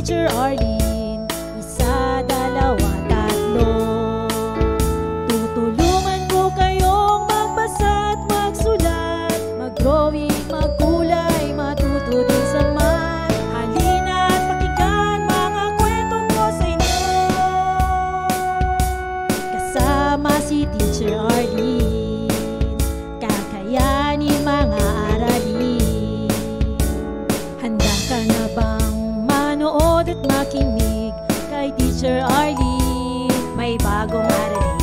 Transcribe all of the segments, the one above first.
Teacher Arlene. Isa, dalawa, tatlo. Tutulungan ko kayong magbasa at magsulat, mag-drawing, magkulay, matuto din sa math. Halina at pakinggan mga kwento ko sa inyo. Kasama si Teacher Arlene, kakayanin mga aralin. Handa ka na bang manood at makinig kay Teacher Arlene? May bagong aralin.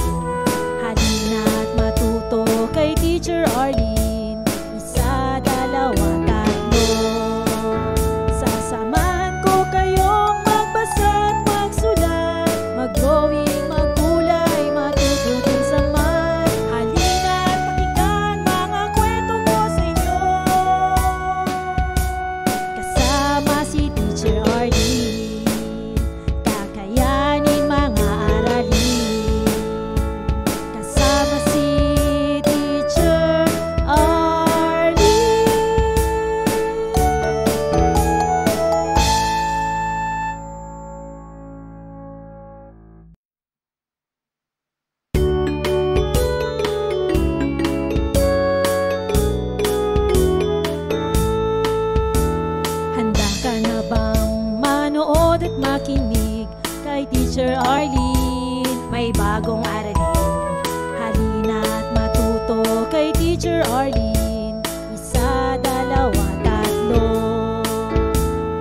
Halina at matuto kay Teacher Arlene. Isa, dalawa, tatlo. Sasamahan ko kayong magbasa at magsulat, mag-drawing, magkulay, matuto din sa math. Halina at pakinggan mga kwento ko sa inyo. Kasama si Teacher Arlene, kakayanin mga aralin. Kasama si Teacher Arlene. Handa ka na bang manood at makinig kay Teacher Arlene? May bagong aralin. Halina at matuto kay Teacher Arlene. Isa, dalawa, tatlo.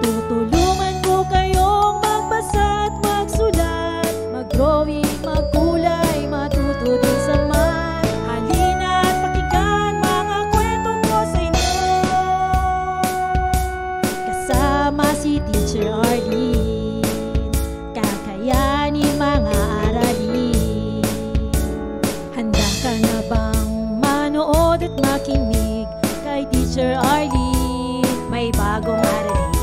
Tutulungan ko kayong magbasa at magsulat, mag-drawing, magkulay, matuto din sa math. Halina at pakinggan mga kwento ko sa inyo. Kasama si Teacher Arlene, kakayanin mga aralin. Handa ka na bang manood at makinig kay Teacher Arlene? May bagong aralin.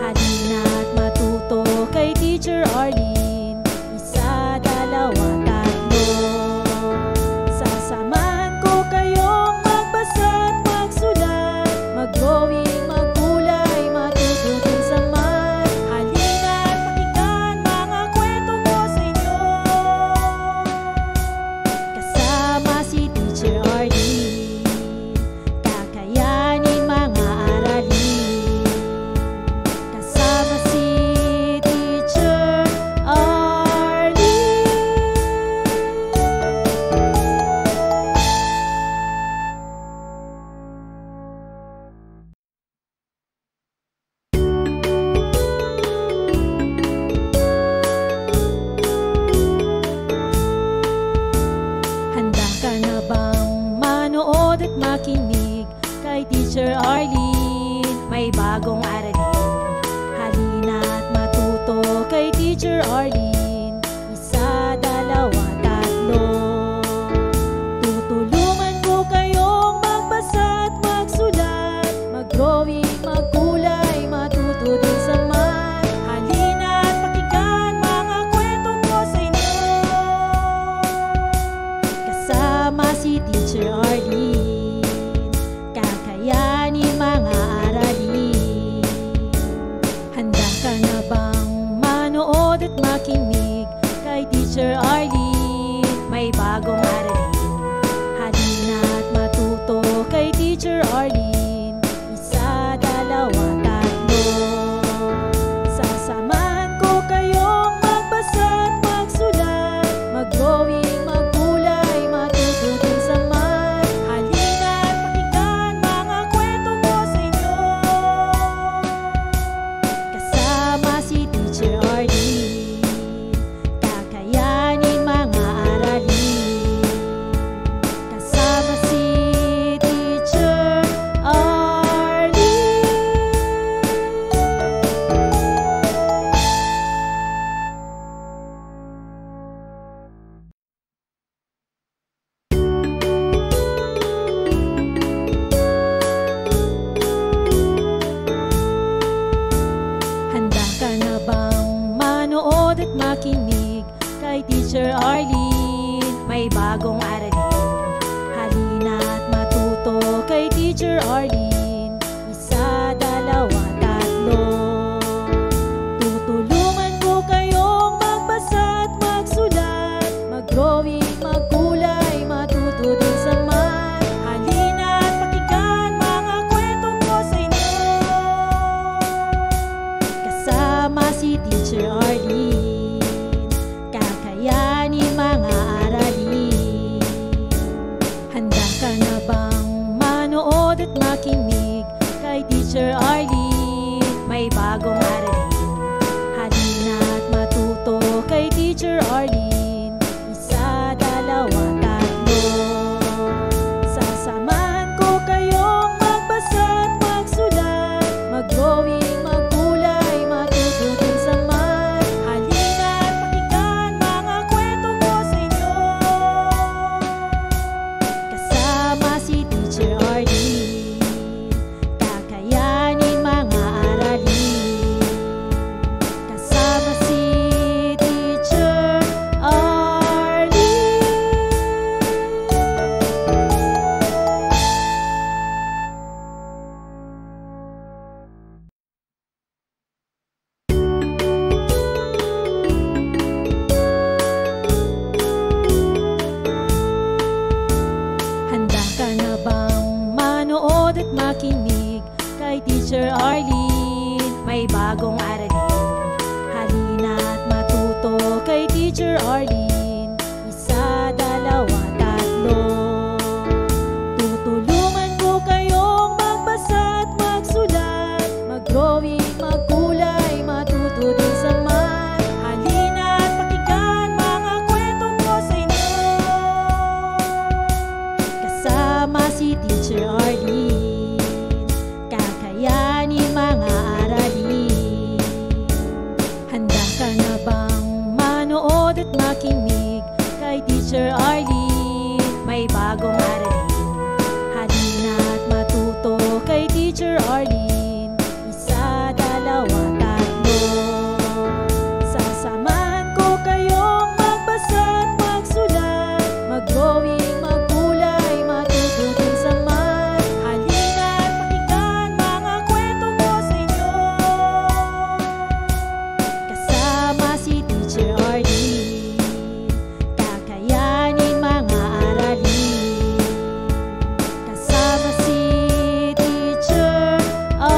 Halina at matuto kay Teacher Arlene. Isa, dalawa, tatlo. Sasamahan ko kayong magbasa at magsulat, mag-drawing, magkulay, matuto din sa math. Halina at pakinggan mga kwento ko sa inyo. Kasama si Teacher Arlene, kakayanin mga aralin. Kasama si Teacher Arlene. Handa ka na bang manood at makinig kay Teacher Arlene? May bagong aralin. Halina at matuto kay Teacher Arlene. Isa, dalawa, tatlo. Tutulungan ko kayong magbasa at magsulat, mag-drawing, magkulay, matuto din sa math. Halina at pakinggan mga kwento ko sa inyo. Kasama si Teacher Arlene, kakayanin mga aralin. Handa ka na bang manood at makinig kay Teacher Arlene? May bagong aralin. Halina at matuto kay Teacher Arlene. Isa, dalawa, tatlo. Sasamahan ko kayong magbasa at magsulat, mag-drawing, magkulay, matuto din sa math. Halina at pakinggan mga kwento ko sa inyo. Kasama si Teacher Arlene, kakayanin mga aralin. Kasama si Teacher Arlene. Handa ka na bang manood at makinig kay Teacher Arlene? May bagong aralin. Halina at matuto kay Teacher Arlene. Isa, dalawa, tatlo. manood at makinig kay Teacher Arlene. May bagong aralin, halina at matuto kay Teacher Arlene. Isa, dalawa, tatlo. Sasamahan ko kayong magbasa at magsulat, mag-drawing, magkulay, matuto din sa math. Halina at pakinggan mga kwento ko sa inyo, kasama si Teacher Arlene. Kakayanin mga aralin, kasama si Teacher Arlene. Handa ka na bang manood at makinig kay Teacher Arlene? May bagong aralin, halina at matuto kay Teacher Arlene. Isa, dalawa, tatlo. Tutulungan ko kayong magbasa at magsulat, mag-drawing, magkulay, matuto din sa math. Halina at pakinggan mga kwento ko sa inyo, kasama si Teacher Arlene. Kakayanin mga aralin. Handa ka na bang manood at makinig kay Teacher Arlene? May bagong aralin, halina at matuto kay Teacher Arlene. Isa, dalawa, tatlo. Sasamahan ko kayong magbasa at magsulat, mag-drawing, magkulay, matuto din sa math. Halina at pakinggan mga kwento ko sa inyo, kasama si Teacher Arlene. Kakayanin mga aralin, kasama si Teacher Arlene.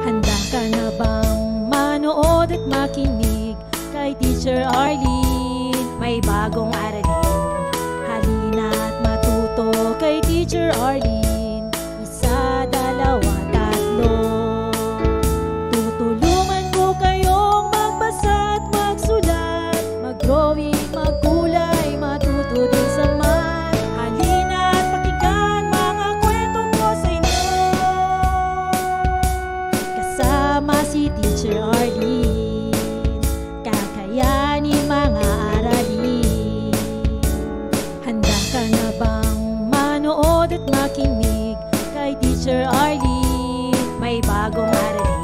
Handa ka na bang manood at makinig kay Teacher Arlene? May bagong aralin, halina at matuto kay Teacher Arlene. Isa, dalawa, tatlo. Tutulungan ko kayong magbasa at magsulat, mag-drawing, magkulay, matuto din sa math. Halina at pakinggan mga kwento ko sa inyo, kasama si Teacher Arlene. Kakayanin mga aralin. Handa ka na bang manood at makinig kay Teacher Arlene? May bagong aralin,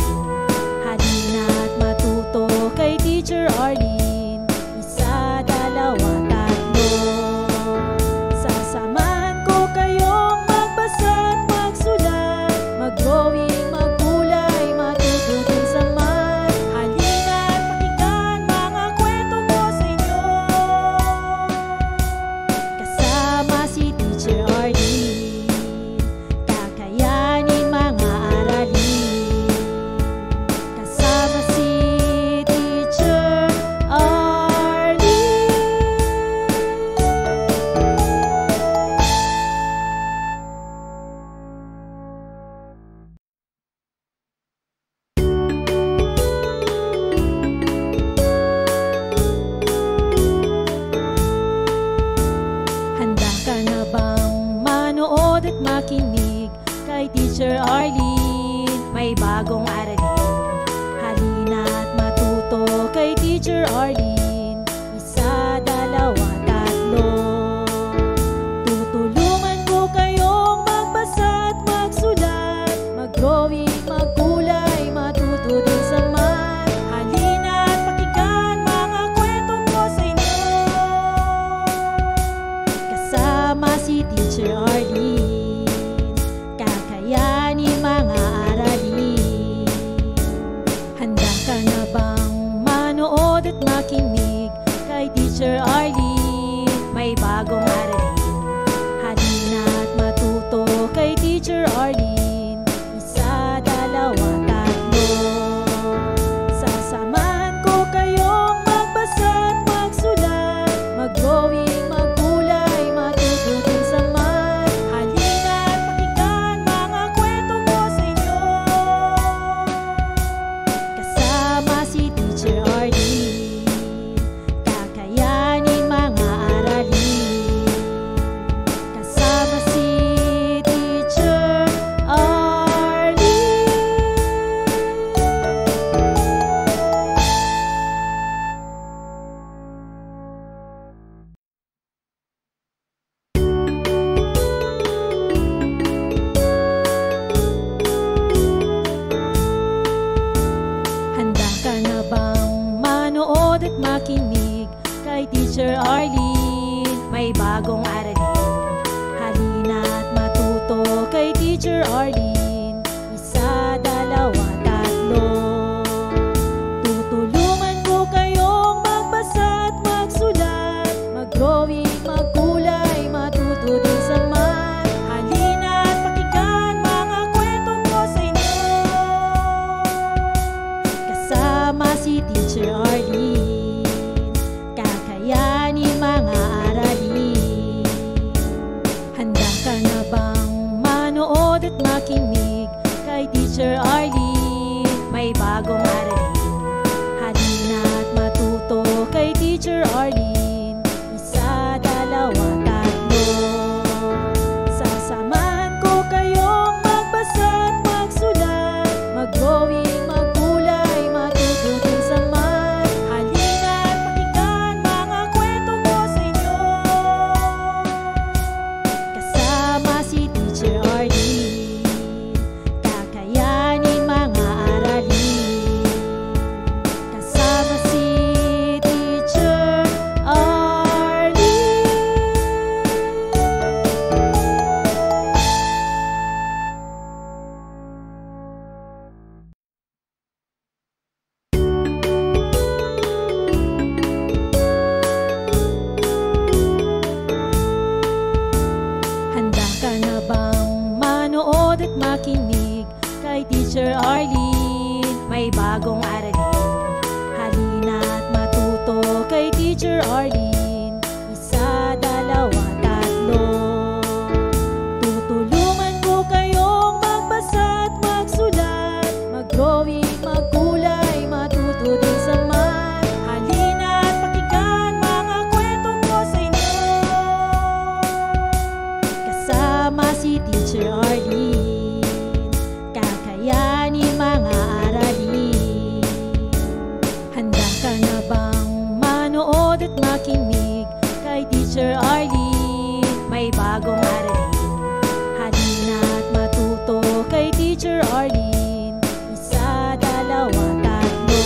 halina at matuto kay Teacher Arlene. Isa, dalawa, tatlo. Sasamahan ko kayong magbasa at magsulat, mag-drawing, magkulay, matuto din sa math. Halina at pakinggan mga kwento ko sa inyo, kasama si Teacher Arlene. Kakayanin mga aralin, kasama si Teacher Arlene. Handa ka na bang manood at makinig kay Teacher Arlene? May bagong aralin, halina at matuto kay Teacher Arlene. Isa, dalawa, tatlo. Tutulungan ko kayong magbasa at magsulat, mag-drawing, magkulay, matuto din sa math. Halina at pakinggan mga kwento ko sa inyo, kasama si Teacher Arlene. Kakayanin mga aralin. Handa ka na bang manood at makinig kay Teacher Arlene? May bagong aralin, Teacher Arlene. Isa, dalawa, tatlo. Tutulungan ko kayong magbasa at magsulat, mag-drawing, magkulay, matuto din sa math. Halina at pakinggan mga kwento ko sa inyo. Kasama si Teacher Arlene, kakayanin mga aralin. Handa ka na bang manood at makinig kay Teacher Arlene? May bagong aralin. Halina at matuto kay Teacher Arlene. Isa, dalawa, tatlo. Sasamahan ko kayong magbasa at magsulat, mag-drawing, magkulay, matuto din sa math. Halina at pakinggan mga kwento ko sa inyo. Kasama si Teacher Arlene, kakayanin mga aralin. Kasama si Teacher Arlene. Handa ka na bang manood at makinig kay Teacher Arlene? May bagong aralin. Halina at matuto kay Teacher Arlene. Isa, dalawa, tatlo. Tutulungan ko kayong magbasa at magsulat, mag-drawing, magkulay, matuto din sa math. Halina at pakinggan mga kwento ko sa inyo. Kasama si Teacher Arlene, kakayanin mga aralin. Handa ka na bang manood at makinig kay Teacher Arlene? May bagong aralin. Halina at matuto kay Teacher Arlene. Isa, dalawa, tatlo.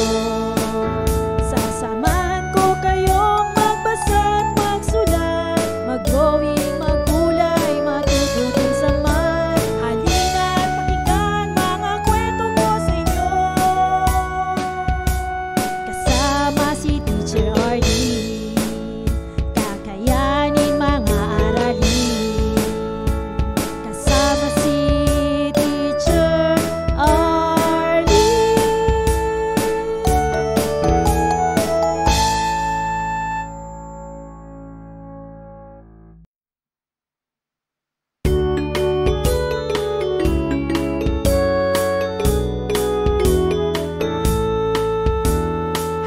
Sasamahan ko kayong magbasa at magsulat, mag-drawing, magkulay, matuto din sa math. Halina at pakinggan mga kwento ko sa inyo. Kasama si Teacher Arlene, kakayanin mga aralin. Kasama si Teacher Arlene.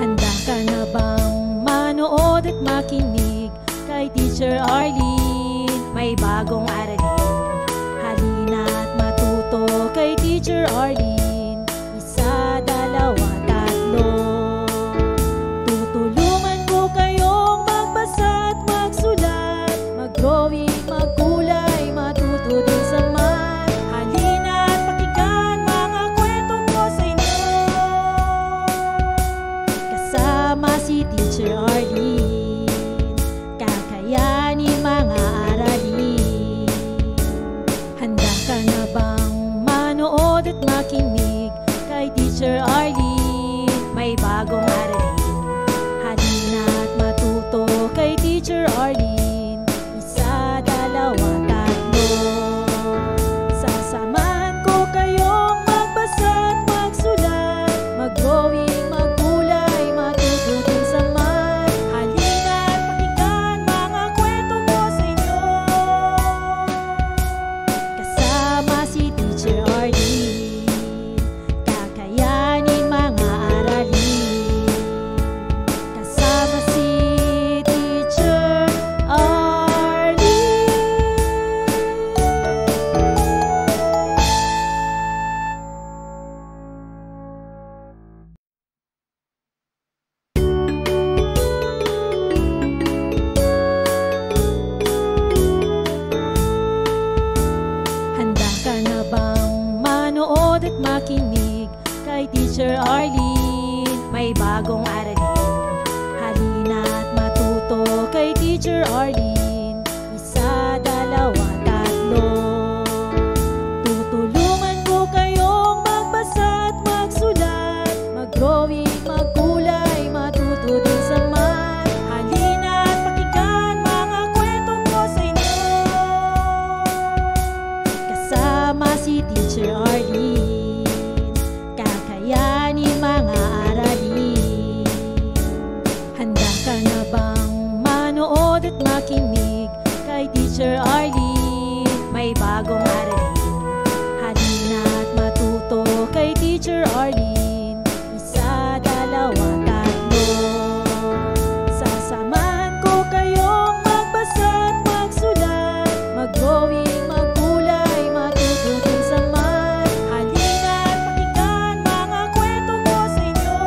Handa ka na bang manood at makinig kay Teacher Arlene? May bagong aralin. Halina at matuto kay Teacher Arlene. Isa, dalawa, tatlo. Tutulungan ko kayong magbasa at magsulat, mag-drawing, magkulay, matuto din sa math. Halina at pakinggan mga kwento ko sa inyo. Kasama si Teacher Arlene, kakayanin mga aralin. Handa ka na bang manood at makinig kay Teacher Arlene? May bagong aralin. Halina at matuto kay Teacher Arlene. Isa, dalawa, tatlo. Sasamahan ko kayong magbasa at magsulat, mag-drawing, magkulay, matuto din sa math. Halina at pakinggan mga kwento ko sa inyo. Kasama si Teacher Arlene, kakayanin mga aralin. Kasama si Teacher Arlene. Handa ka na bang manood at makinig kay Teacher Arlene? May bagong aralin. Halina at matuto kay Teacher Arlene. Isa, dalawa, tatlo. Teacher Arlene. Kakayanin mga aralin. Handa ka na bang manood at makinig kay Teacher Arlene? May bagong aralin. Halina at matuto kay Teacher Arlene. Isa, dalawa, tatlo. Sasamahan ko kayong magbasa at magsulat, mag-drawing, magkulay, matuto din sa math. Halina at pakinggan mga kwento ko sa inyo.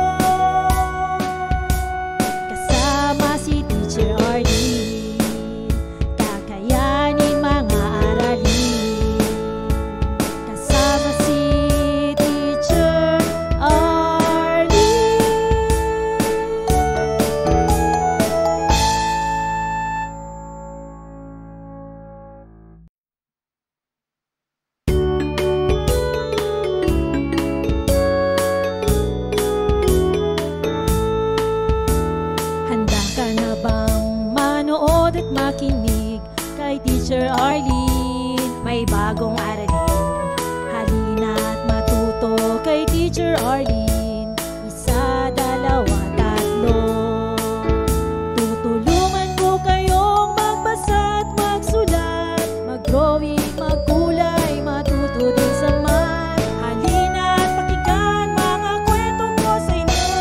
Kasama si Teacher Arlene, kakayanin mga aralin. Kasama si Teacher Arlene. Handa ka na bang manood at makinig kay Teacher Arlene? May bagong aralin. Halina at matuto kay Teacher Arlene. Isa, dalawa, tatlo. Tutulungan ko kayong magbasa at magsulat, mag-drawing, magkulay, matuto din sa math. Halina at pakinggan mga kwento ko sa inyo.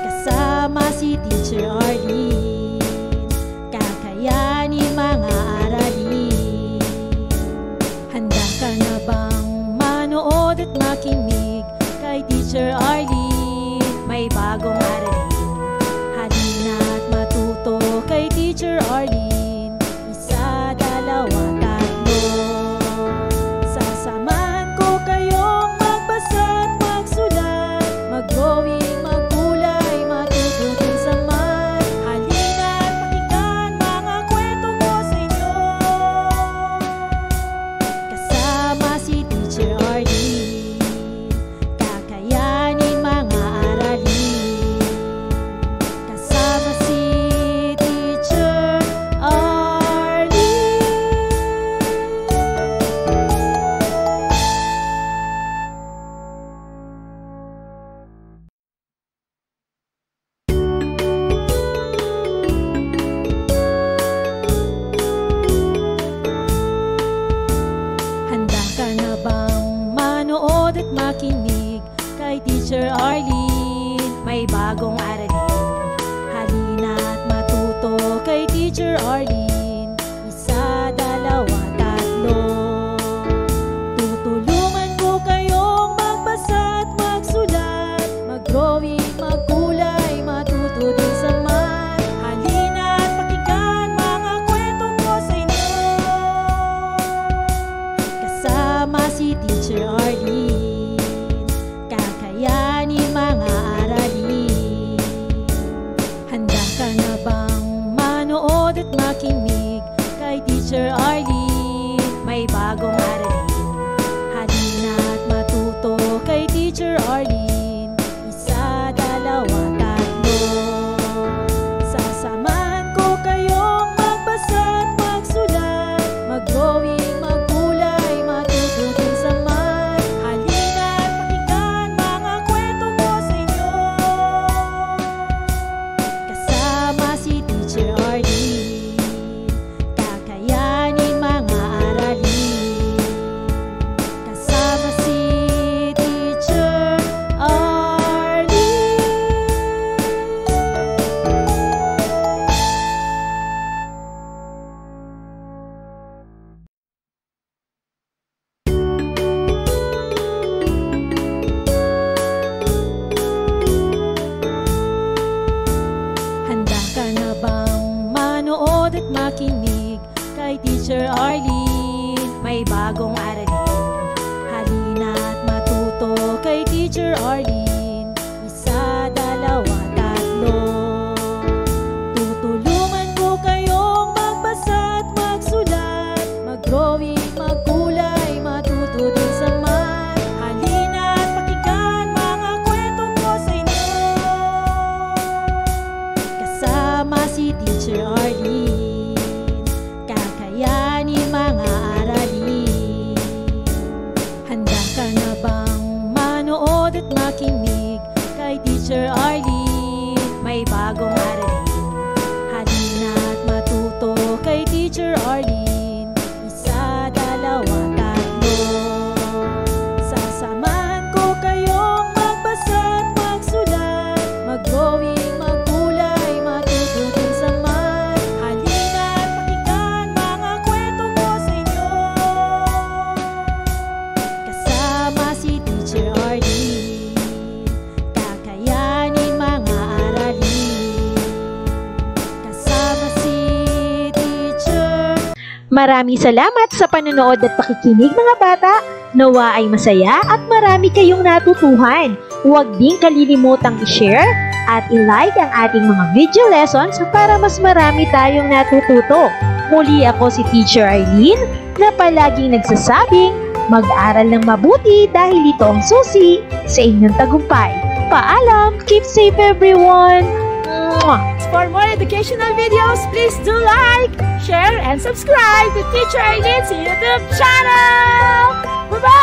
Kasama si Teacher Arlene, kakayanin mga aralin. Handa ka na bang manood at makinig kay Teacher Arlene? May bagong aralin. Halina at matuto kay Teacher Arlene. Isa, dalawa, tatlo. Sasamahan ko kayong magbasa at magsulat, mag-drawing, magkulay, matuto din sa math. Halina at pakinggan mga kwento ko sa inyo. Kasama si Teacher Arlene, kakayanin mga aralin. Kasama si Teacher Arlene. Handa ka na bang manood at makinig kay Teacher Arlene? May bagong aralin. Halina at matuto kay Teacher Arlene. Isa, dalawa, tatlo. Tutulungan ko kayong magbasa at magsulat, mag-drawing, magkulay, matuto din sa math. Halina at pakinggan mga kwento ko sa inyo. Kasama si Teacher Arlene, kakayanin mga aralin. Handa ka na bang manood at makinig kay Teacher Arlene? May bagong aralin. Halina at matuto kay Teacher Arlene. Isa, dalawa, tatlo. Sasamahan ko kayong magbasa at magsulat, mag-drawing, magkulay, matuto din sa math. Halina at pakinggan mga kwento ko sa inyo. Kasama si Teacher Arlene, kakayanin mga aralin. Kasama si Teacher Arlene. Handa ka na bang manood at makinig kay Teacher Arlene? May bagong aralin. Halina at matuto kay Teacher Arlene. Isa, dalawa, tatlo. Tutulungan ko kayong magbasa at magsulat, mag-drawing, magkulay, matuto din sa math. Halina at pakinggan mga kwento ko sa inyo. Kasama si Teacher Arlene, kakayanin mga aralin. Teacher Arlene. May bagong aralin, halina't matuto kay Teacher Arlene. Isa, dalawa, tatlo. Sasamahan ko kayong magbasa at magsulat, mag-drawing, magkulay, matututin sa math. Halina't pakinggan mga kwento ko sa inyo. Kasama si Teacher Arlene, kakayanin mga aralin. Kasama si Teacher. Maraming salamat sa panonood at pakikinig mga bata. Nawa ay masaya at marami kayong natutuhan. Huwag din kalilimutang i-share at i-like ang ating mga video lessons para mas marami tayong natututo. Muli ako si Teacher Arlene na palaging nagsasabing mag-aral ng mabuti dahil ito ang susi sa inyong tagumpay. Paalam! Keep safe everyone! Mwah! For more educational videos, please do like, share, and subscribe to Teacher Arlene's YouTube channel! Bye-bye!